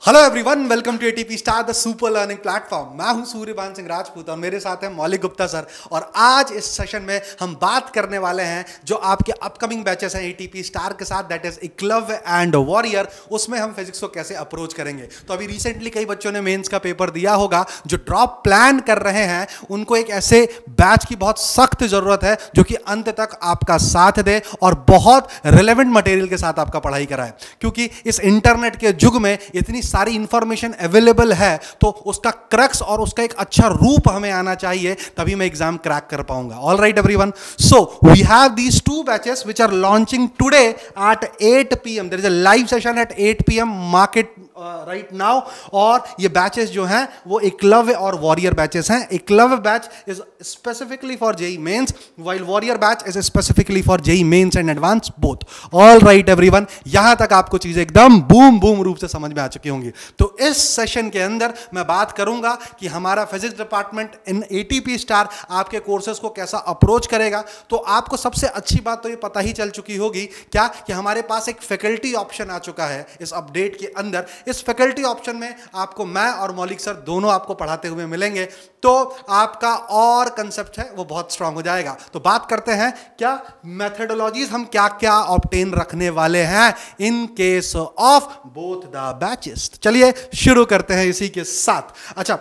Hello everyone, welcome to ATP star the super learning platform. मैं हूं �सूर्यभान सिंह राजपूत और मेरे साथ हैं मौलिक गुप्ता सर। और आज इस सेशन में हम बात करने वाले हैं जो आपके अपकमिंग बैचेस हैं एटीपी स्टार के साथ, that is Eklavya and warrior. उसमें हम फिजिक्स को कैसे अप्रोच करेंगे। तो अभी रिसेंटली कई बच्चों ने मेंस का पेपर दिया होगा, जो ड्रॉप प्लान कर रहे हैं उनको एक ऐसे बैच की बहुत सख्त जरूरत है जो कि अंत तक आपका साथ दे और बहुत रिलेवेंट मटेरियल के साथ आपका पढ़ाई कराए। क्योंकि इस इंटरनेट के युग में इतनी सारी इंफॉर्मेशन अवेलेबल है, तो उसका क्रक्स और उसका एक अच्छा रूप हमें आना चाहिए, तभी मैं एग्जाम क्रैक कर पाऊंगा। All right everyone, so we have these two batches which are launching today at 8 PM। There is a live session at 8 PM, mark it right now. और ये बैचेस जो हैं वो एकलव्य और वॉरियर बैचेस हैं। Eklavya batch is specifically for JEE mains, while warrior batch is specifically for JEE mains and advance both. All right everyone, यहां तक आपको चीजें एकदम बूम बूम रूप से समझ में आ चुकी होंगी। तो इस सेशन के अंदर मैं बात करूंगा कि हमारा physics department in ATP star आपके कोर्सेज को कैसा अप्रोच करेगा। तो आपको सबसे अच्छी बात तो ये पता ही चल चुकी होगी क्या कि हमारे पास एक फैकल्टी ऑप्शन आ चुका है इस अपडेट के अंदर। इस फैकल्टी ऑप्शन में आपको मैं और मौलिक सर दोनों आपको पढ़ाते हुए मिलेंगे, तो आपका और कंसेप्ट है वो बहुत स्ट्रांग हो जाएगा। तो बात करते हैं क्या मेथडोलॉजीज हम क्या क्या ऑब्टेन रखने वाले हैं in case of both the batches. चलिए शुरू करते हैं इसी के साथ। अच्छा,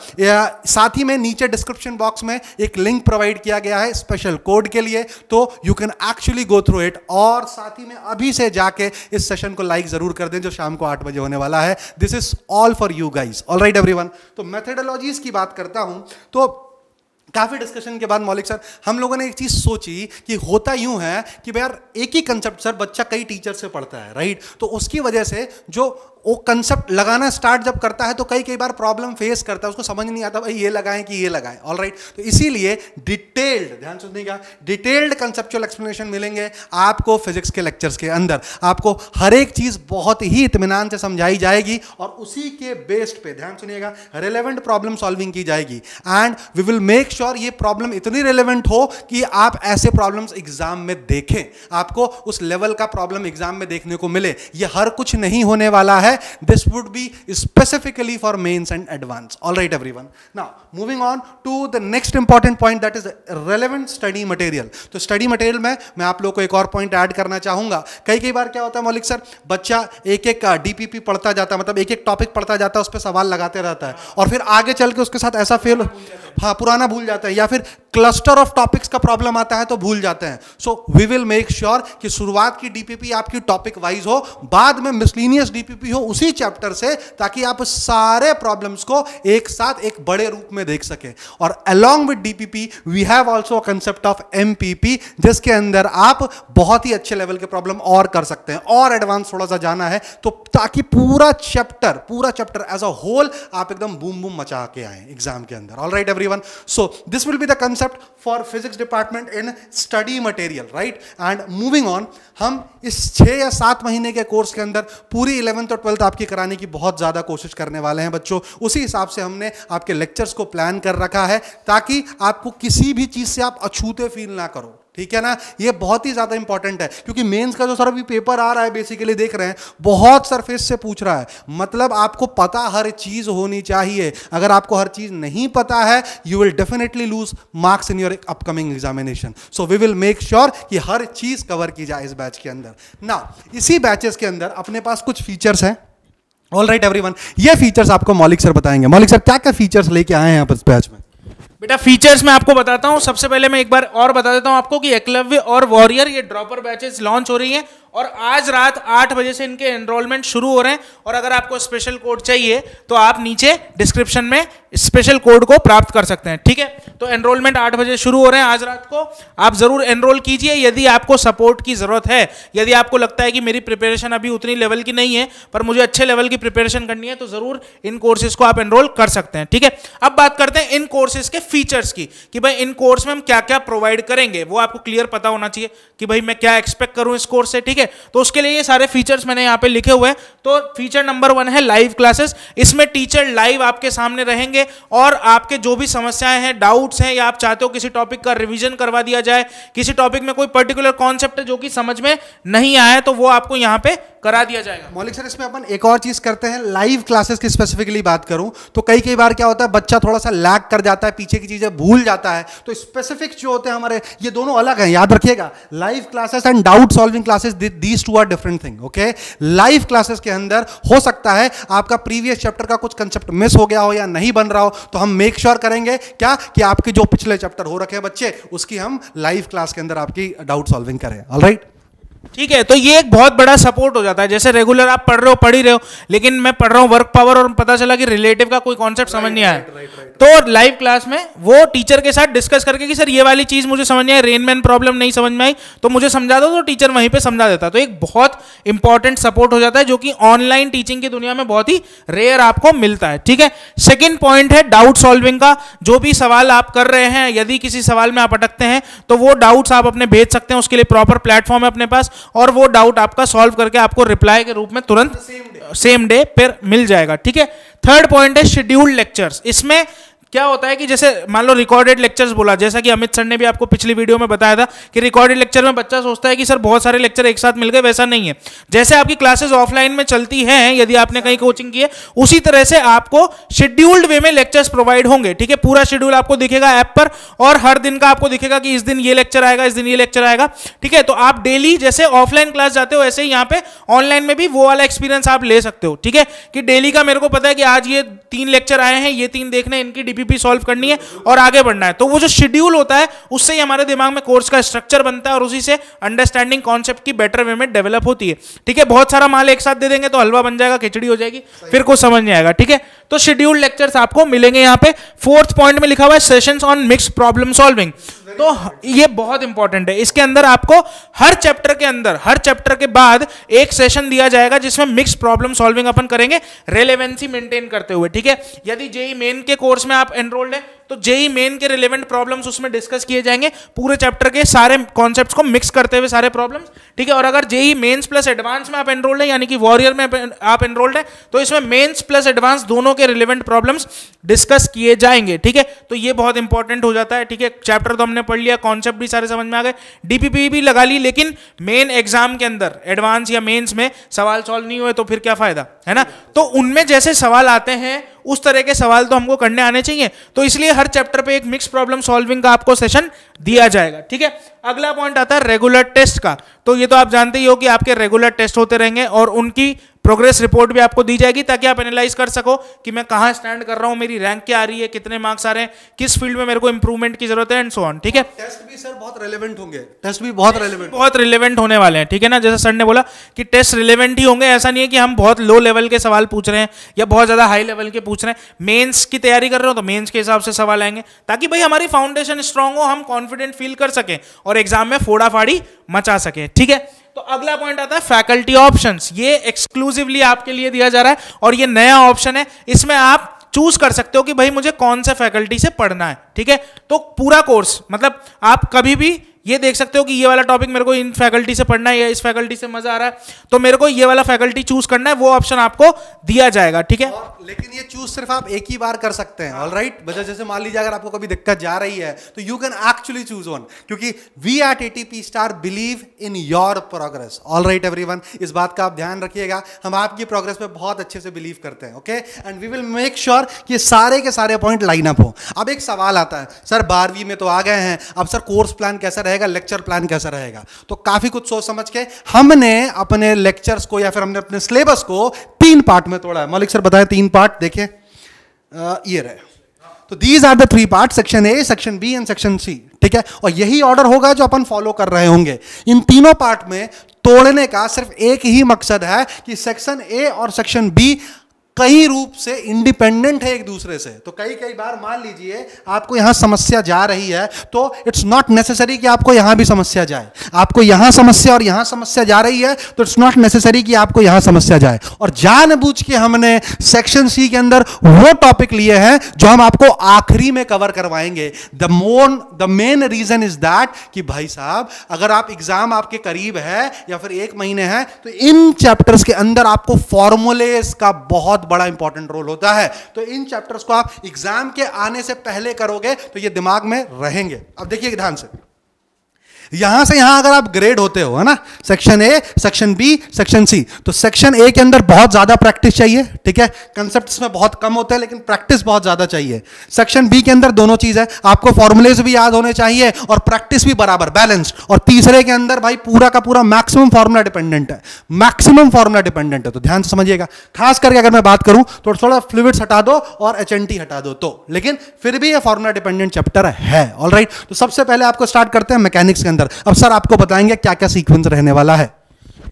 साथ ही में नीचे डिस्क्रिप्शन बॉक्स में एक लिंक प्रोवाइड किया गया है स्पेशल कोड के लिए, तो you can actually go through it. और साथ ही में अभी से जाके इस सेशन को लाइक जरूर कर दें जो शाम को 8 बजे होने वाला है। This is all for you guys. All right everyone, तो मेथडोलॉजीज की बात करता हूं तो काफी डिस्कशन के बाद मौलिक सर हम लोगों ने एक चीज सोची कि होता यूं है कि यार एक ही कंसेप्ट सर बच्चा कई टीचर से पढ़ता है, राइट। तो उसकी वजह से जो वो कंसेप्ट लगाना स्टार्ट जब करता है तो कई बार प्रॉब्लम फेस करता है, उसको समझ नहीं आता भाई ये लगाएं कि ये लगाएं। ऑल राइट, तो इसीलिए डिटेल्ड, ध्यान सुनिएगा, डिटेल्ड कंसेप्चुअल एक्सप्लेनेशन मिलेंगे आपको फिजिक्स के लेक्चर्स के अंदर। आपको हर एक चीज बहुत ही इत्मीनान से समझाई जाएगी और उसी के बेस्ड पे, ध्यान सुनिएगा, रिलेवेंट प्रॉब्लम सॉल्विंग की जाएगी। And we will make sure ये प्रॉब्लम इतनी रिलेवेंट हो कि आप ऐसे प्रॉब्लम्स एग्जाम में देखें, आपको उस लेवल का प्रॉब्लम एग्जाम में देखने को मिले। ये हर कुछ नहीं होने वाला है। This would be specifically for mains and advanced. All right, everyone. Now, moving on to the next important point, that is relevant study material. तो study material में मैं आप लोगों को एक और पॉइंट ऐड करना चाहूंगा। कई बार क्या होता है मौलिक सर, बच्चा एक एक डीपीपी पढ़ता जाता है, मतलब एक एक टॉपिक पढ़ता जाता है, उस पर सवाल लगाते रहता है और फिर आगे चल के उसके साथ ऐसा फेल, हाँ, पुराना भूल जाता है, या फिर क्लस्टर ऑफ टॉपिक्स का प्रॉब्लम आता है तो भूल जाते हैं। So we will make sure कि शुरुआत की डीपीपी आपकी टॉपिक वाइज हो, बाद में मिसलिनियस डीपीपी हो उसी चैप्टर से, ताकि आप सारे प्रॉब्लम्स को एक साथ एक बड़े रूप में देख सकें। और along with DPP we have also a concept of MPP, जिसके अंदर आप बहुत ही अच्छे लेवल के प्रॉब्लम और कर सकते हैं और एडवांस थोड़ा सा जाना है, तो ताकि पूरा चैप्टर एज अ होल आप एकदम बूम बूम मचा के आए एग्जाम के अंदर। All right everyone, so this will be the concept for physics department in study material, right? And moving on, हम इस 6 या 7 महीने के कोर्स के अंदर पूरी 11th और 12th आपकी कराने की बहुत ज्यादा कोशिश करने वाले हैं बच्चों। उसी हिसाब से हमने आपके लेक्चर्स को प्लान कर रखा है ताकि आपको किसी भी चीज से आप अछूते फील ना करो, ठीक है ना। ये बहुत ही ज्यादा इंपॉर्टेंट है क्योंकि मेंस का जो सर अभी पेपर आ रहा है, बेसिकली देख रहे हैं, बहुत सरफेस से पूछ रहा है। मतलब आपको पता हर चीज होनी चाहिए। अगर आपको हर चीज नहीं पता है, you will definitely lose marks in your upcoming examination. So we will make sure कि हर चीज कवर की जाए इस बैच के अंदर। ना इसी बैचेस के अंदर अपने पास कुछ फीचर्स हैं। ऑल राइट एवरीवन, ये फीचर्स आपको मौलिक सर बताएंगे। मौलिक सर क्या क्या फीचर्स लेके आए हैं आप इस बैच में? बेटा फीचर्स मैं आपको बताता हूं। सबसे पहले मैं एक बार और बता देता हूं आपको कि एकलव्य और वॉरियर ये ड्रॉपर बैचेस लॉन्च हो रही हैं और आज रात 8 बजे से इनके एनरोलमेंट शुरू हो रहे हैं। और अगर आपको स्पेशल कोड चाहिए तो आप नीचे डिस्क्रिप्शन में स्पेशल कोड को प्राप्त कर सकते हैं, ठीक है। तो एनरोलमेंट 8 बजे शुरू हो रहे हैं आज रात को, आप जरूर एनरोल कीजिए। यदि आपको सपोर्ट की जरूरत है, यदि आपको लगता है कि मेरी प्रिपरेशन अभी उतनी लेवल की नहीं है पर मुझे अच्छे लेवल की प्रिपरेशन करनी है, तो जरूर इन कोर्सेज को आप एनरोल कर सकते हैं, ठीक है। अब बात करते हैं इन कोर्सेज के फीचर्स की कि भाई इन कोर्स में हम क्या क्या प्रोवाइड करेंगे। वो आपको क्लियर पता होना चाहिए कि भाई मैं क्या एक्सपेक्ट करूं इस कोर्स से, ठीक है। तो उसके लिए ये सारे फीचर्स मैंने यहाँ पे लिखे हुए हैं। तो फीचर नंबर 1 है लाइव क्लासेस। इसमें टीचर लाइव आपके सामने रहेंगे के, और आपके जो भी समस्याएं हैं, डाउट्स हैं, या आप चाहते हो किसी टॉपिक का रिवीजन करवा दिया जाए, किसी टॉपिक में कोई पर्टिकुलर कॉन्सेप्ट है जो कि समझ में नहीं आया है, तो वो आपको यहाँ पे करा दिया जाएगा। मौलिक सर, इसमें अपन एक और चीज करते हैं, लाइव क्लासेस की स्पेसिफिकली बात करूं तो कई बार क्या होता है, बच्चा थोड़ा सा लैग कर जाता है, पीछे की चीजें भूल जाता है, तो स्पेसिफिक जो होते हैं हमारे, ये दोनों अलग हैं, याद रखिएगा। Live classes and doubt solving classes, these two are different thing, okay. Live classes के अंदर हो सकता है आपका प्रीवियस चैप्टर का कुछ कंसेप्ट मिस हो गया हो या नहीं बन रहा हो, तो हम मेक श्योर करेंगे क्या कि आपके जो पिछले चैप्टर हो रखे हैं बच्चे, उसकी हम लाइव क्लास के अंदर आपकी डाउट सॉल्विंग करें। ऑलराइट, ठीक है। तो ये एक बहुत बड़ा सपोर्ट हो जाता है। जैसे रेगुलर आप पढ़ ही रहे हो, लेकिन मैं पढ़ रहा हूँ वर्क पावर और पता चला कि रिलेटिव का कोई कॉन्सेप्ट समझ नहीं आया, तो लाइव क्लास में वो टीचर के साथ डिस्कस करके कि सर ये वाली चीज मुझे समझ नहीं आई, रेनमैन प्रॉब्लम नहीं समझ में आई तो मुझे समझा दो, तो टीचर वहीं पे समझा देता है। तो एक बहुत इंपॉर्टेंट सपोर्ट हो जाता है, जो कि ऑनलाइन टीचिंग की दुनिया में बहुत ही रेयर आपको मिलता है। ठीक है। सेकेंड पॉइंट है डाउट सॉल्विंग का। जो भी सवाल आप कर रहे हैं, यदि किसी सवाल में आप अटकते हैं तो वो डाउट्स आप अपने भेज सकते हैं, उसके लिए प्रॉपर प्लेटफॉर्म है अपने पास, और वो डाउट आपका सॉल्व करके आपको रिप्लाई के रूप में तुरंत सेम डे पर मिल जाएगा। ठीक है। थर्ड पॉइंट है शेड्यूल्ड लेक्चर्स। इसमें क्या होता है कि जैसे मान लो रिकॉर्डेड लेक्चर्स बोला, जैसा कि अमित सर ने भी आपको पिछली वीडियो में बताया था कि रिकॉर्डेड लेक्चर में बच्चा सोचता है कि सर बहुत सारे लेक्चर एक साथ मिल गए, वैसा नहीं है। जैसे आपकी क्लासेस ऑफलाइन में चलती हैं, यदि आपने कहीं कोचिंग की है, उसी तरह से आपको शेड्यूल्ड वे में लेक्चर्स प्रोवाइड होंगे। ठीक है। पूरा शेड्यूल आपको दिखेगा ऐप पर, और हर दिन का आपको दिखेगा कि इस दिन ये लेक्चर आएगा, इस दिन ये लेक्चर आएगा। ठीक है। तो आप डेली जैसे ऑफलाइन क्लास जाते हो, ऐसे ही यहाँ पे ऑनलाइन में भी वो वाला एक्सपीरियंस आप ले सकते हो। ठीक है। कि डेली का मेरे को पता है कि आज ये 3 लेक्चर आए हैं, ये 3 देखने, इनकी डीपीपी सॉल्व करनी है और आगे बढ़ना है। तो वो जो शेड्यूल होता है, उससे ही हमारे दिमाग में कोर्स का स्ट्रक्चर बनता है, और उसी से अंडरस्टैंडिंग कॉन्सेप्ट की बेटर वे में डेवलप होती है। ठीक है। बहुत सारा माल एक साथ दे देंगे तो हलवा बन जाएगा, खिचड़ी हो जाएगी, फिर कुछ समझ नहीं आएगा। ठीक है। तो शेड्यूल्ड लेक्चर्स आपको मिलेंगे यहाँ पे। फोर्थ पॉइंट में लिखा हुआ है sessions on mixed problem solving. तो ये बहुत इंपॉर्टेंट है। इसके अंदर आपको हर चैप्टर के अंदर, हर चैप्टर के बाद एक सेशन दिया जाएगा जिसमें मिक्स्ड प्रॉब्लम सॉल्विंग अपन करेंगे, रेलेवेंसी मेंटेन करते हुए। ठीक है। यदि जेई मेन के कोर्स में आप एनरोल्ड है तो जेई मेन के रिलेवेंट प्रॉब्लम्स उसमें डिस्कस किए जाएंगे, पूरे चैप्टर के सारे कॉन्सेप्ट्स को मिक्स करते हुए सारे प्रॉब्लम्स। ठीक है। और अगर जेई मेंस प्लस एडवांस में आप एनरोल्ड है, यानी कि वॉरियर में आप एनरोल्ड है, तो इसमें मेंस प्लस एडवांस दोनों के रिलेवेंट प्रॉब्लम्स डिस्कस किए जाएंगे। ठीक है। तो ये बहुत इंपॉर्टेंट हो जाता है। ठीक है। चैप्टर तो हमने पढ़ लिया, कॉन्सेप्ट भी सारे समझ में आ गए, डीपीपी भी लगा ली, लेकिन मेन एग्जाम के अंदर एडवांस या मेंस में सवाल सॉल्व नहीं हुए तो फिर क्या फायदा, है ना। तो उनमें जैसे सवाल आते हैं उस तरह के सवाल तो हमको करने आने चाहिए। तो इसलिए हर चैप्टर पे एक मिक्स प्रॉब्लम सॉल्विंग का आपको सेशन दिया जाएगा। ठीक है। अगला पॉइंट आता है रेगुलर टेस्ट का। तो ये तो आप जानते ही हो कि आपके रेगुलर टेस्ट होते रहेंगे, और उनकी प्रोग्रेस रिपोर्ट भी आपको दी जाएगी, ताकि आप एनालाइज कर सको कि मैं कहां स्टैंड कर रहा हूं, मेरी रैंक क्या आ रही है, कितने मार्क्स आ रहे हैं, किस फील्ड में मेरे को इंप्रूवमेंट की जरूरत है, एंड सो ऑन। ठीक है। टेस्ट भी सर बहुत रेलेवेंट होंगे, टेस्ट भी बहुत रिलेवेंट होने वाले हैं। ठीक है ना। जैसे सर ने बोला कि टेस्ट रिलेवेंट ही होंगे, ऐसा नहीं है कि हम बहुत लो लेवल के सवाल पूछ रहे हैं या बहुत ज्यादा हाई लेवल के पूछ रहे हैं। मेंस की तैयारी कर रहे हो तो मेंस के हिसाब से सवाल आएंगे, ताकि भाई हमारी फाउंडेशन स्ट्रांग हो, हम कॉन्फिडेंट फील कर सकें और एग्जाम में फोड़ाफाड़ी मचा सकें। ठीक है। तो अगला पॉइंट आता है फैकल्टी ऑप्शंस। ये एक्सक्लूसिवली आपके लिए दिया जा रहा है, और ये नया ऑप्शन है। इसमें आप चूज कर सकते हो कि भाई मुझे कौन से फैकल्टी से पढ़ना है। ठीक है। तो पूरा कोर्स, मतलब आप कभी भी ये देख सकते हो कि ये वाला टॉपिक मेरे को इन फैकल्टी से पढ़ना है या इस फैकल्टी से मजा आ रहा है, तो मेरे को ये वाला फैकल्टी चूज करना है, वो ऑप्शन आपको दिया जाएगा। ठीक है। लेकिन ये चूज सिर्फ आप एक ही बार कर सकते हैं। ऑलराइट। बच्चा, जैसे मान लीजिए अगर आपको कभी दिक्कत जा रही है तो you can actually choose one, क्योंकि we at ATP star believe in your progress. Alright everyone, इस बात का आप ध्यान रखिएगा, हम आपकी प्रोग्रेस पे बहुत अच्छे से बिलीव करते हैं। Okay. And we will make sure कि सारे के सारे पॉइंट लाइन अप हो। अब एक सवाल आता है, सर 12वीं में तो आ गए हैं, अब सर कोर्स प्लान कैसा रहेगा, लेक्चर प्लान कैसा रहेगा। तो काफी कुछ सोच समझ के हमने अपने लेक्चर्स को या फिर हमने अपने सिलेबस को 3 पार्ट में तोड़ा है। मौलिक सर बताएं 3 पार्ट। देखिए ये रहे। तो these are the 3 part, section A, section B and section C. ठीक है। और यही ऑर्डर होगा जो अपन फॉलो कर रहे होंगे। इन तीनों पार्ट में तोड़ने का सिर्फ एक ही मकसद है कि सेक्शन ए और सेक्शन बी कई रूप से इंडिपेंडेंट है एक दूसरे से। तो कई बार मान लीजिए आपको यहां समस्या जा रही है, तो इट्स नॉट नेसेसरी कि आपको यहां भी समस्या जाए। आपको यहां समस्या और यहां समस्या जा रही है, तो इट्स नॉट नेसेसरी कि आपको यहां समस्या जाए। और जानबूझ के हमने सेक्शन सी के अंदर वो टॉपिक लिए हैं जो हम आपको आखिरी में कवर करवाएंगे। The main reason is that कि भाई साहब, अगर आप एग्जाम आपके करीब है या फिर 1 महीने है, तो इन चैप्टर्स के अंदर आपको फॉर्मूलेस का बहुत बहुत बड़ा इंपॉर्टेंट रोल होता है। तो इन चैप्टर्स को आप एग्जाम के आने से पहले करोगे तो ये दिमाग में रहेंगे। अब देखिए ध्यान से, यहां से यहां अगर आप ग्रेड होते हो, है ना, section A, section B, section C, तो सेक्शन ए के अंदर बहुत ज्यादा प्रैक्टिस चाहिए, ठीक है, कंसेप्ट्स में बहुत कम होते हैं लेकिन प्रैक्टिस बहुत ज्यादा चाहिए। सेक्शन बी के अंदर दोनों चीज है, आपको फॉर्मूलेज भी याद होने चाहिए और प्रैक्टिस भी बराबर बैलेंस्ड। और तीसरे के अंदर भाई पूरा का पूरा मैक्सिमम फॉर्मूला डिपेंडेंट है, मैक्सिमम फॉर्मूला डिपेंडेंट है। तो ध्यान से समझिएगा, खास करके अगर मैं बात करूं तो थोड़ा फ्लूइड्स हटा दो और एचएनटी हटा दो तो, लेकिन फिर भी ये फॉर्मूला डिपेंडेंट चैप्टर है। ऑलराइट, तो सबसे पहले आपको स्टार्ट करते हैं मैकेनिक्स के अंदर। अब सर आपको बताएंगे क्या क्या सीक्वेंस रहने वाला है।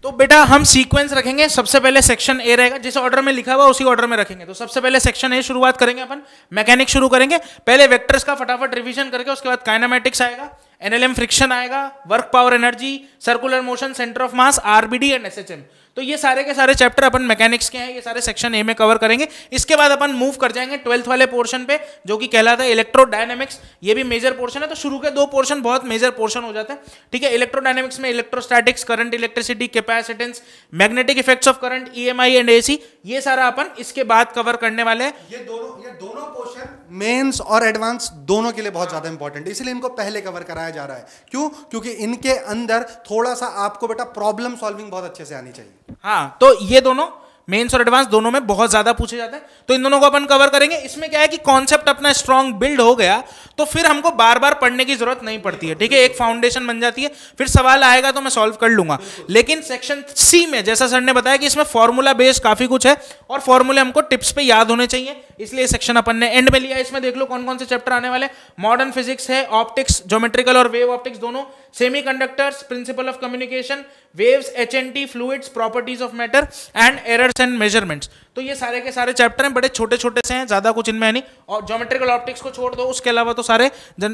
तो बेटा हम सीक्वेंस रखेंगे, सबसे पहले सेक्शन ए रहेगा, जिस ऑर्डर में लिखा हुआ उसी ऑर्डर में रखेंगे। तो सबसे पहले सेक्शन ए शुरुआत करेंगे अपन, मैकेनिक्स शुरू करेंगे। पहले वेक्टर्स का फटाफट रिवीजन करके उसके बाद काइनेमेटिक्स आएगा, एनएलएम फ्रिक्शन आएगा, work power energy, circular motion, centre of mass, RBD and SHM. तो ये सारे के सारे चैप्टर अपन मैकेनिक्स के हैं, ये सारे सेक्शन ए में कवर करेंगे। इसके बाद अपन मूव कर जाएंगे 12th वाले पोर्शन पे, जो कि कहलाता है इलेक्ट्रोडायनेमिक्स। ये भी मेजर पोर्शन है, तो शुरू के 2 पोर्शन बहुत मेजर पोर्शन हो जाते हैं, ठीक है। इलेक्ट्रोडायनेमिक्स में electrostatics, current, electricity, capacitance, magnetic effects of current, EMI and AC, ये सारा अपन इसके बाद कवर करने वाले हैं। ये दोनों पोर्शन मेंस और एडवांस दोनों के लिए बहुत ज्यादा इंपॉर्टेंट है, इसलिए इनको पहले कवर कराया जा रहा है। क्यों? क्योंकि इनके अंदर थोड़ा सा आपको बेटा प्रॉब्लम सॉल्विंग बहुत अच्छे से आनी चाहिए। हाँ, तो ये दोनों मेंस और एडवांस दोनों में बहुत ज्यादा पूछे जाते हैं, तो इन दोनों को अपन कवर करेंगे। इसमें क्या है कि कॉन्सेप्ट अपना स्ट्रांग बिल्ड हो गया तो फिर हमको बार बार पढ़ने की जरूरत नहीं पड़ती है, ठीक है। एक फाउंडेशन बन जाती है, फिर सवाल आएगा तो मैं सॉल्व कर लूंगा। लेकिन सेक्शन सी में जैसा सर ने बताया कि इसमें फॉर्मूला बेस्ड काफी कुछ है और फॉर्मूले हमको टिप्स पे याद होने चाहिए, इसलिए सेक्शन अपन ने एंड में लिया। इसमें देख लो कौन कौन से चैप्टर आने वाले। मॉडर्न फिजिक्स है, ऑप्टिक्स, ज्योमेट्रिकल और वेव ऑप्टिक्स दोनों, semiconductors, principle of communication, waves, HNT, fluids, properties of matter and errors and measurements. तो ये सारे के सारे चैप्टर हैं, बड़े छोटे छोटे से हैं, ज्यादा कुछ इनमें है नहीं। और ज्योमेट्रिकल ऑप्टिक्स को छोड़ दो, उसके अलावा तो सारे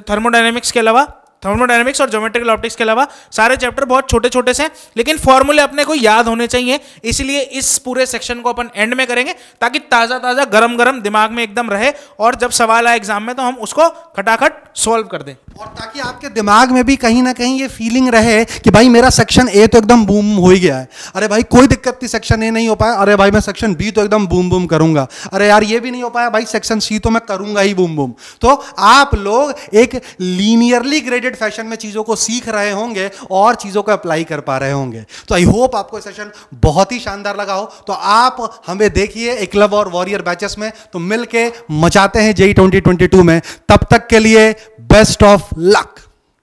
थर्मोडायनेमिक्स के अलावा, थर्मोडायनेमिक्स और ज्योमेट्रिकल ऑप्टिक्स के अलावा सारे चैप्टर बहुत छोटे छोटे से हैं, लेकिन फॉर्मूले अपने को याद होने चाहिए, इसलिए इस पूरे सेक्शन को अपन एंड में करेंगे ताकि ताजा ताजा गरम गरम दिमाग में एकदम रहे और जब सवाल आए एग्जाम में तो हम उसको खटाखट सॉल्व कर दें। और ताकि आपके दिमाग में भी कहीं ना कहीं ये फीलिंग रहे कि भाई मेरा सेक्शन ए तो एकदम बूम हो ही गया है, अरे भाई कोई दिक्कत नहीं, सेक्शन ए नहीं हो पाया, अरे भाई मैं सेक्शन बी तो एकदम बूम बूम करूंगा, अरे यार ये भी नहीं हो पाया भाई, सेक्शन सी तो मैं करूंगा ही बूम बूम। तो आप लोग एक लीनियरली ग्रेडेड फैशन में चीजों को सीख रहे होंगे और चीजों को अप्लाई कर पा रहे होंगे। तो आई होप आपको सेशन बहुत ही शानदार लगा हो। तो आप हमें देखिए एकलव्य और वॉरियर बैचेस में, तो मिलके मचाते हैं जेईई 2022 में। तब तक के लिए best of luck.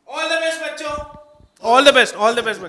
All the best बच्चों, all the best, all the best.